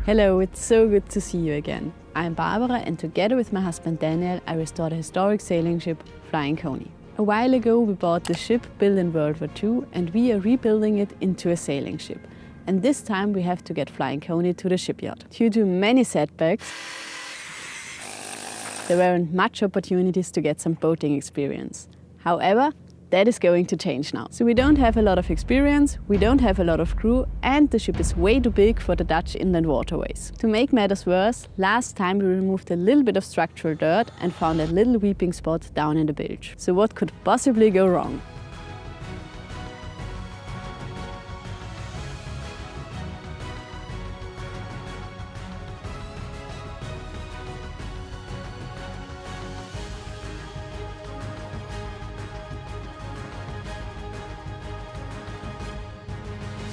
Hello, it's so good to see you again. I'm Barbara, and together with my husband Daniel, I restored a historic sailing ship, Flying Coney. A while ago we bought the ship built in World War II and we are rebuilding it into a sailing ship. And this time we have to get Flying Coney to the shipyard. Due to many setbacks, there weren't much opportunities to get some boating experience. However, that is going to change now. So we don't have a lot of experience, we don't have a lot of crew, and the ship is way too big for the Dutch inland waterways. To make matters worse, last time we removed a little bit of structural dirt and found a little weeping spot down in the bilge. So what could possibly go wrong?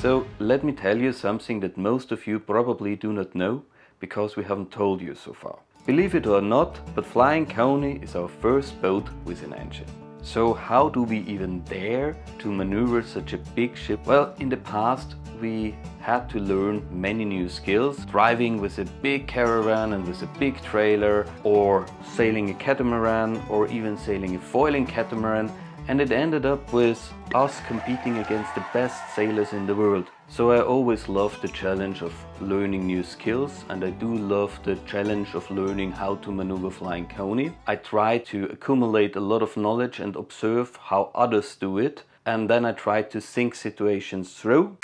So let me tell you something that most of you probably do not know, because we haven't told you so far. Believe it or not, but Flying Coney is our first boat with an engine. So how do we even dare to maneuver such a big ship? Well, in the past we had to learn many new skills, driving with a big caravan and with a big trailer, or sailing a catamaran, or even sailing a foiling catamaran. And it ended up with us competing against the best sailors in the world. So I always loved the challenge of learning new skills, and I do love the challenge of learning how to maneuver Flying Coney. I try to accumulate a lot of knowledge and observe how others do it, and then I try to think situations through.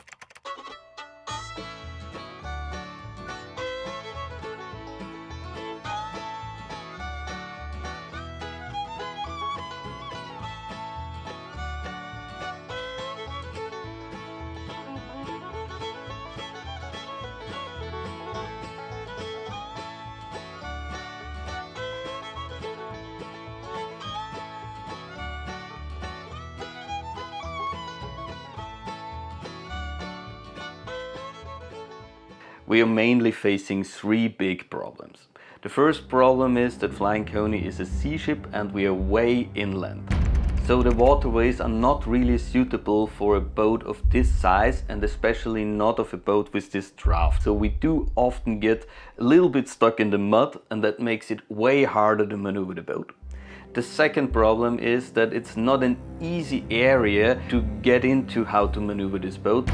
We are mainly facing three big problems. The first problem is that Flying Coney is a sea ship and we are way inland. So the waterways are not really suitable for a boat of this size, and especially not of a boat with this draft. So we do often get a little bit stuck in the mud, and that makes it way harder to maneuver the boat. The second problem is that it's not an easy area to get into how to maneuver this boat.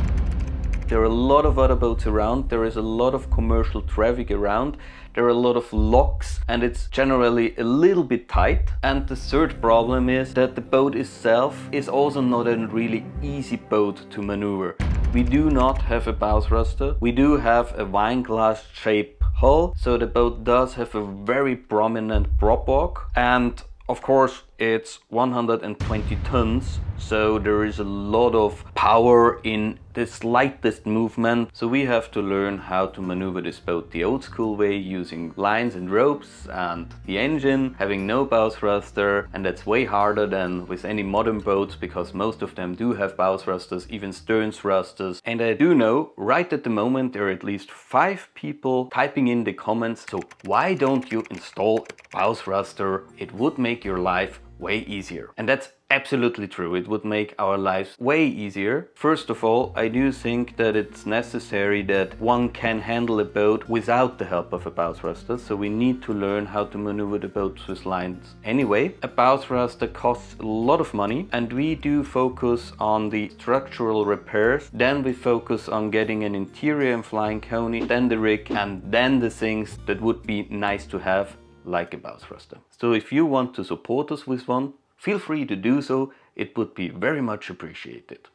There are a lot of other boats around, there is a lot of commercial traffic around, there are a lot of locks, and it's generally a little bit tight. And the third problem is that the boat itself is also not a really easy boat to maneuver. We do not have a bow thruster, we do have a wine glass shaped hull, so the boat does have a very prominent prop walk, and of course it's 120 tons, so there is a lot of power in the slightest movement. So we have to learn how to maneuver this boat the old school way, using lines and ropes, and the engine having no bow thruster, and that's way harder than with any modern boats, because most of them do have bow thrusters, even stern thrusters. And I do know right at the moment there are at least 5 people typing in the comments, so why don't you install a bow thruster? It would make your life way easier. And that's absolutely true, it would make our lives way easier. First of all, I do think that it's necessary that one can handle a boat without the help of a bow thruster, so we need to learn how to maneuver the boats with lines anyway. A bow thruster costs a lot of money, and we do focus on the structural repairs, then we focus on getting an interior in Flying Coney, then the rig, and then the things that would be nice to have, like a bow thruster. So if you want to support us with one, feel free to do so, it would be very much appreciated.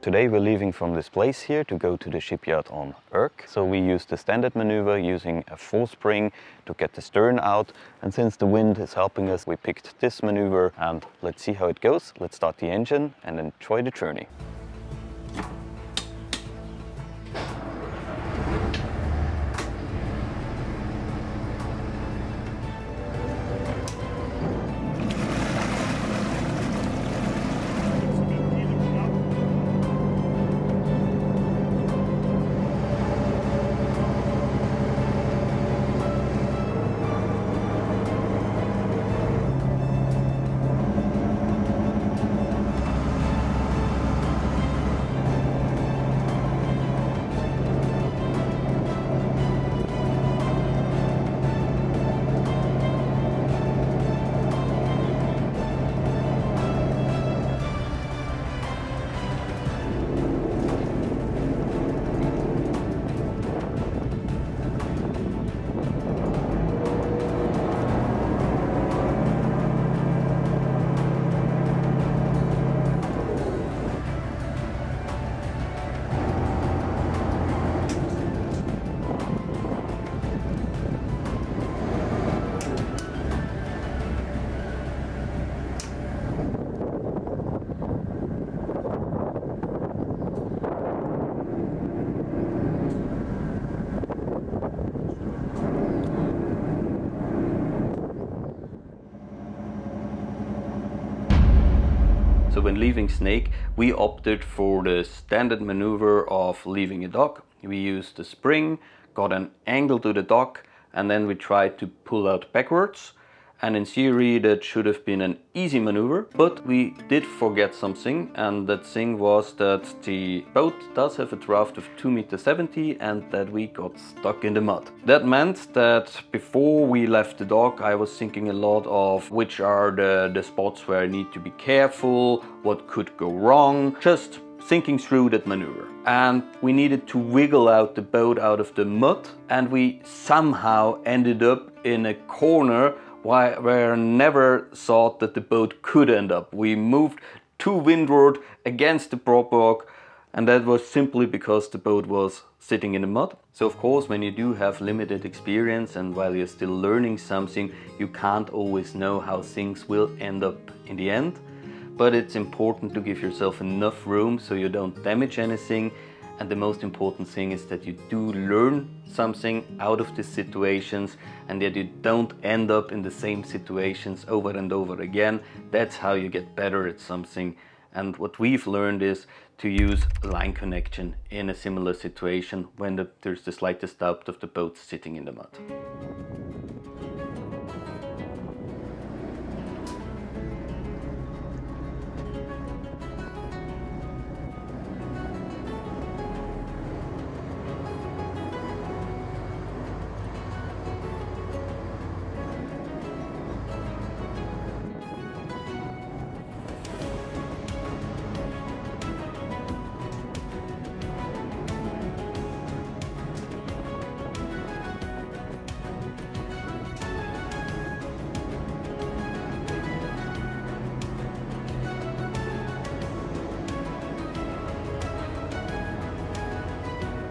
Today we're leaving from this place here to go to the shipyard on Urk. So we use the standard maneuver using a 4-spring to get the stern out. And since the wind is helping us, we picked this maneuver and let's see how it goes. Let's start the engine and enjoy the journey. So when leaving Snake, we opted for the standard maneuver of leaving a dock. We used the spring, got an angle to the dock, and then we tried to pull out backwards. And in theory that should have been an easy maneuver, but we did forget something, and that thing was that the boat does have a draft of 2.70 meters and that we got stuck in the mud. That meant that before we left the dock I was thinking a lot of which are the spots where I need to be careful, what could go wrong, just thinking through that maneuver. And we needed to wiggle out the boat out of the mud, and we somehow ended up in a corner where I never thought that the boat could end up. We moved to windward against the prop rock, and that was simply because the boat was sitting in the mud. So of course, when you do have limited experience and while you're still learning something, you can't always know how things will end up in the end. But it's important to give yourself enough room so you don't damage anything. And the most important thing is that you do learn something out of these situations and that you don't end up in the same situations over and over again. That's how you get better at something. And what we've learned is to use line connection in a similar situation when there's the slightest doubt of the boat sitting in the mud.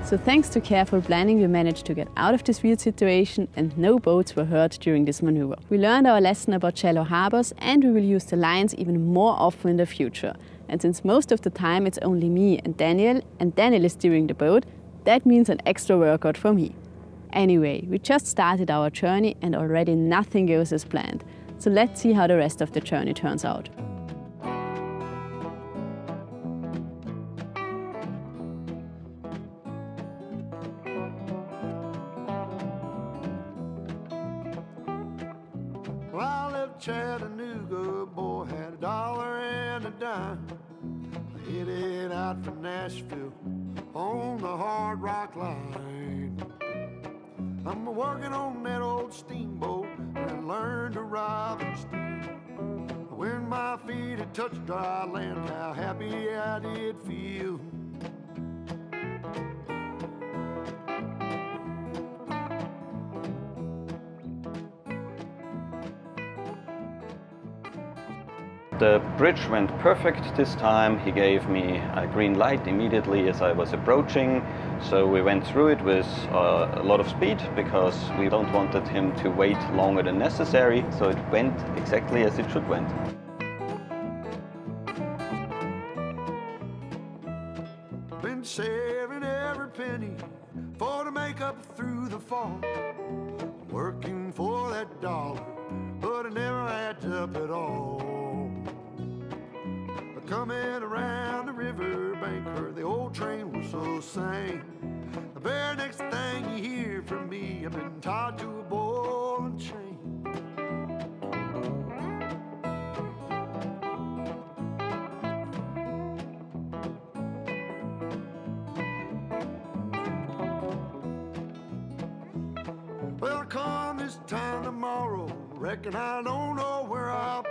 So thanks to careful planning, we managed to get out of this weird situation and no boats were hurt during this maneuver. We learned our lesson about shallow harbors and we will use the lines even more often in the future. And since most of the time it's only me and Daniel is steering the boat, that means an extra workout for me. Anyway, we just started our journey and already nothing goes as planned. So let's see how the rest of the journey turns out. Chattanooga, boy had $1 and a dime. Headed out from Nashville on the Hard Rock Line. I'm working on that old steamboat and I learned to rob and steal. When my feet had touched dry land, how happy I did feel. The bridge went perfect this time. He gave me a green light immediately as I was approaching. So we went through it with a lot of speed because we don't wanted him to wait longer than necessary. So it went exactly as it should went. Been saving every penny for to make up through the fall. Working for that dollar, but it never adds up at all. Coming around the river bank, heard the old train whistle sing. The very next thing you hear from me, I've been tied to a ball and chain. Well, I come this time tomorrow, reckon I don't know where I'll be.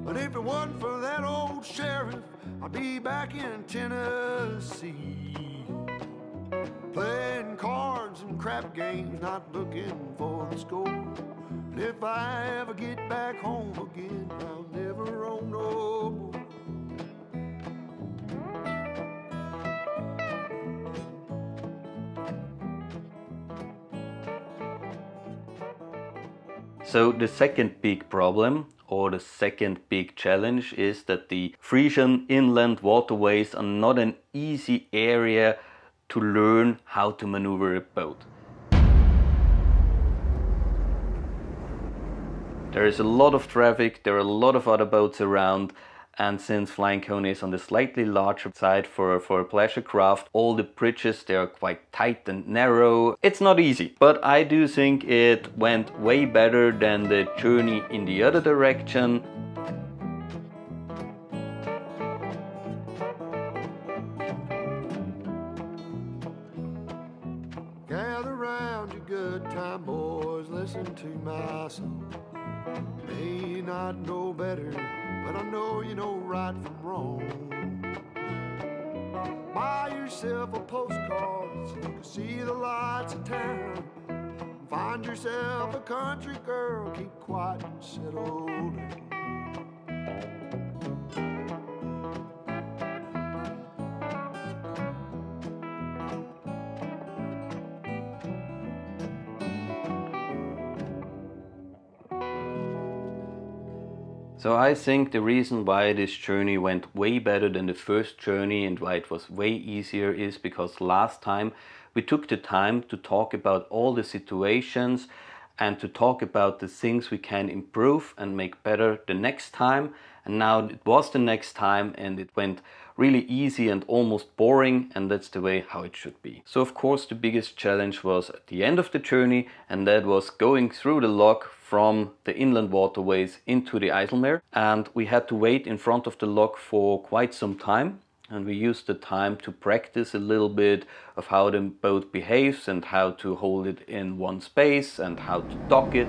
But if it wasn't for that old sheriff, I'd be back in Tennessee. Playing cards and crap games, not looking for the score. And if I ever get back home again, I'll never own no more. So the second big problem, or the second big challenge, is that the Frisian inland waterways are not an easy area to learn how to maneuver a boat. There is a lot of traffic, there are a lot of other boats around, and since Flying Coney is on the slightly larger side for a pleasure craft, all the bridges, they are quite tight and narrow. It's not easy, but I do think it went way better than the journey in the other direction. Gather round your good time, boys, listen to my song. May not know better, but I know you know right from wrong. Buy yourself a postcard so you can see the lights of town. Find yourself a country girl, keep quiet and settle down. So I think the reason why this journey went way better than the first journey and why it was way easier is because last time we took the time to talk about all the situations and to talk about the things we can improve and make better the next time. And now it was the next time and it went really easy and almost boring, and that's the way how it should be. So of course the biggest challenge was at the end of the journey, and that was going through the lock from the inland waterways into the Eel Mare. And we had to wait in front of the lock for quite some time. And we used the time to practice a little bit of how the boat behaves and how to hold it in one space and how to dock it.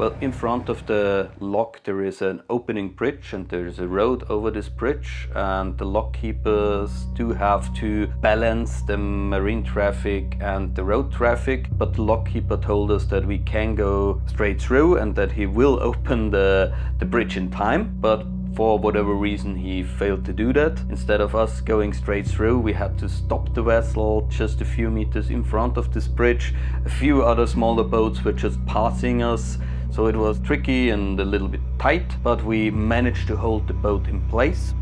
Well, in front of the lock there is an opening bridge and there is a road over this bridge, and the lock keepers do have to balance the marine traffic and the road traffic, but the lock keeper told us that we can go straight through and that he will open the bridge in time, but for whatever reason he failed to do that. Instead of us going straight through, we had to stop the vessel just a few meters in front of this bridge. A few other smaller boats were just passing us, so it was tricky and a little bit tight, but we managed to hold the boat in place.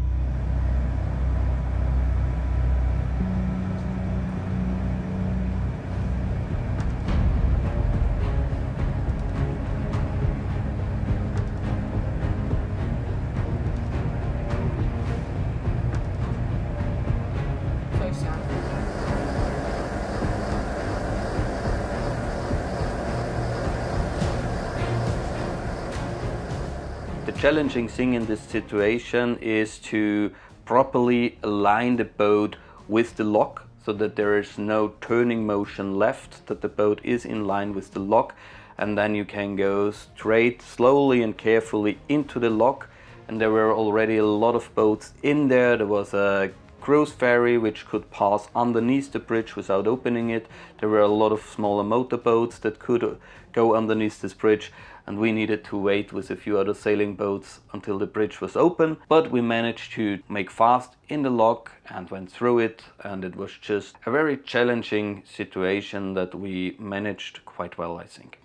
The challenging thing in this situation is to properly align the boat with the lock so that there is no turning motion left, that the boat is in line with the lock, and then you can go straight, slowly and carefully into the lock. And there were already a lot of boats in there. There was a cruise ferry which could pass underneath the bridge without opening it. There were a lot of smaller motorboats that could go underneath this bridge, and we needed to wait with a few other sailing boats until the bridge was open. But we managed to make fast in the lock and went through it, and it was just a very challenging situation that we managed quite well, I think.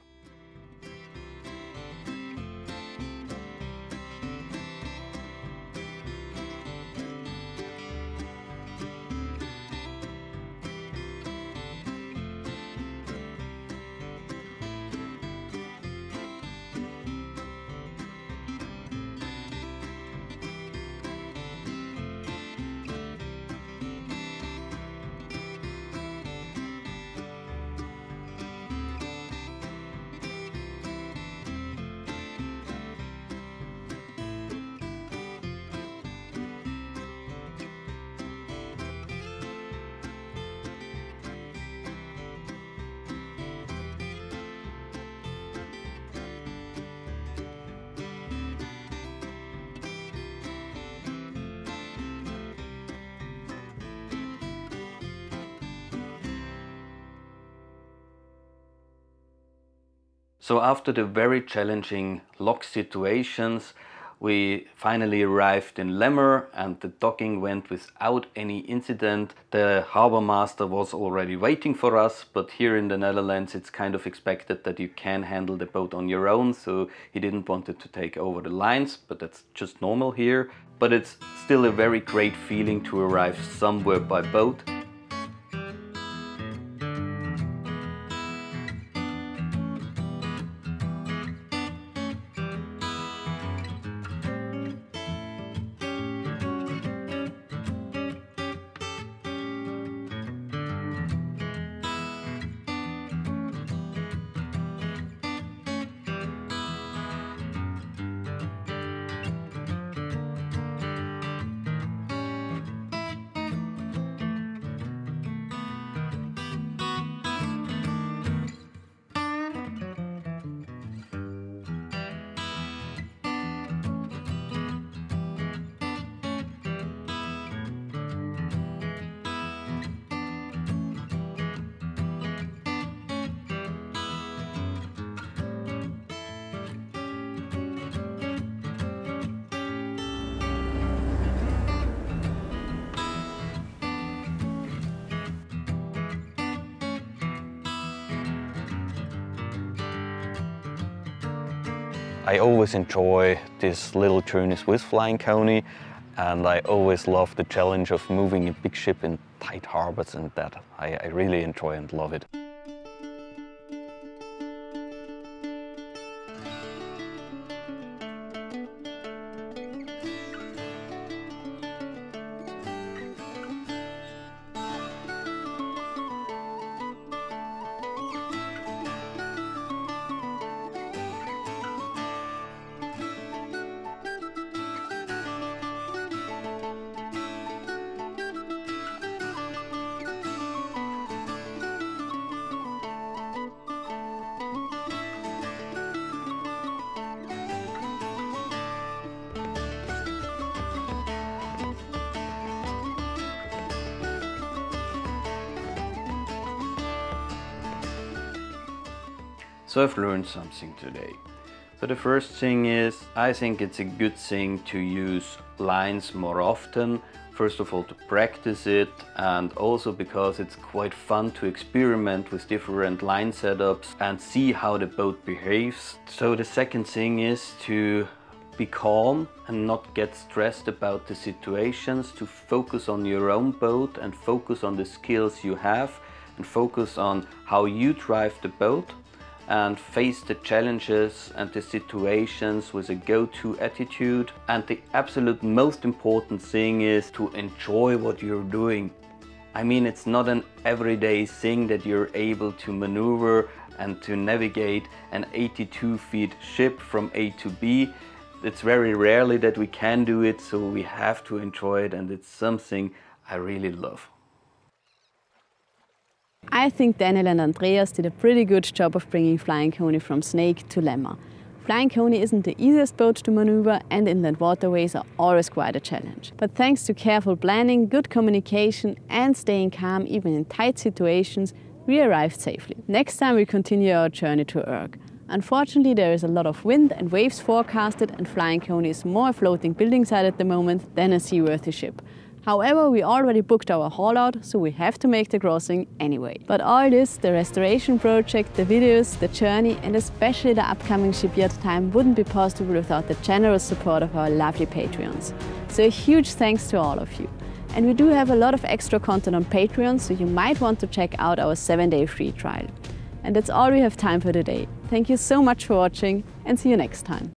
So after the very challenging lock situations, we finally arrived in Lemmer and the docking went without any incident. The harbor master was already waiting for us, but here in the Netherlands it's kind of expected that you can handle the boat on your own, so he didn't want it to take over the lines, but that's just normal here. But it's still a very great feeling to arrive somewhere by boat. I always enjoy these little journeys with Flying Coney, and I always love the challenge of moving a big ship in tight harbors, and that I really enjoy and love it. So I've learned something today. So the first thing is, I think it's a good thing to use lines more often. First of all, to practice it, and also because it's quite fun to experiment with different line setups and see how the boat behaves. So the second thing is to be calm and not get stressed about the situations, to focus on your own boat and focus on the skills you have and focus on how you drive the boat, and face the challenges and the situations with a go-to attitude. And the absolute most important thing is to enjoy what you're doing. I mean, it's not an everyday thing that you're able to maneuver and to navigate an 82 feet ship from A to B. It's very rarely that we can do it, so we have to enjoy it, and it's something I really love. I think Daniel and Andreas did a pretty good job of bringing Flying Coney from Snake to Lemmer. Flying Coney isn't the easiest boat to maneuver, and inland waterways are always quite a challenge. But thanks to careful planning, good communication and staying calm even in tight situations, we arrived safely. Next time we continue our journey to Urk. Unfortunately, there is a lot of wind and waves forecasted, and Flying Coney is more a floating building site at the moment than a seaworthy ship. However, we already booked our haul out, so we have to make the crossing anyway. But all this, the restoration project, the videos, the journey and especially the upcoming shipyard time wouldn't be possible without the generous support of our lovely Patreons. So a huge thanks to all of you. And we do have a lot of extra content on Patreon, so you might want to check out our 7-day free trial. And that's all we have time for today. Thank you so much for watching, and see you next time.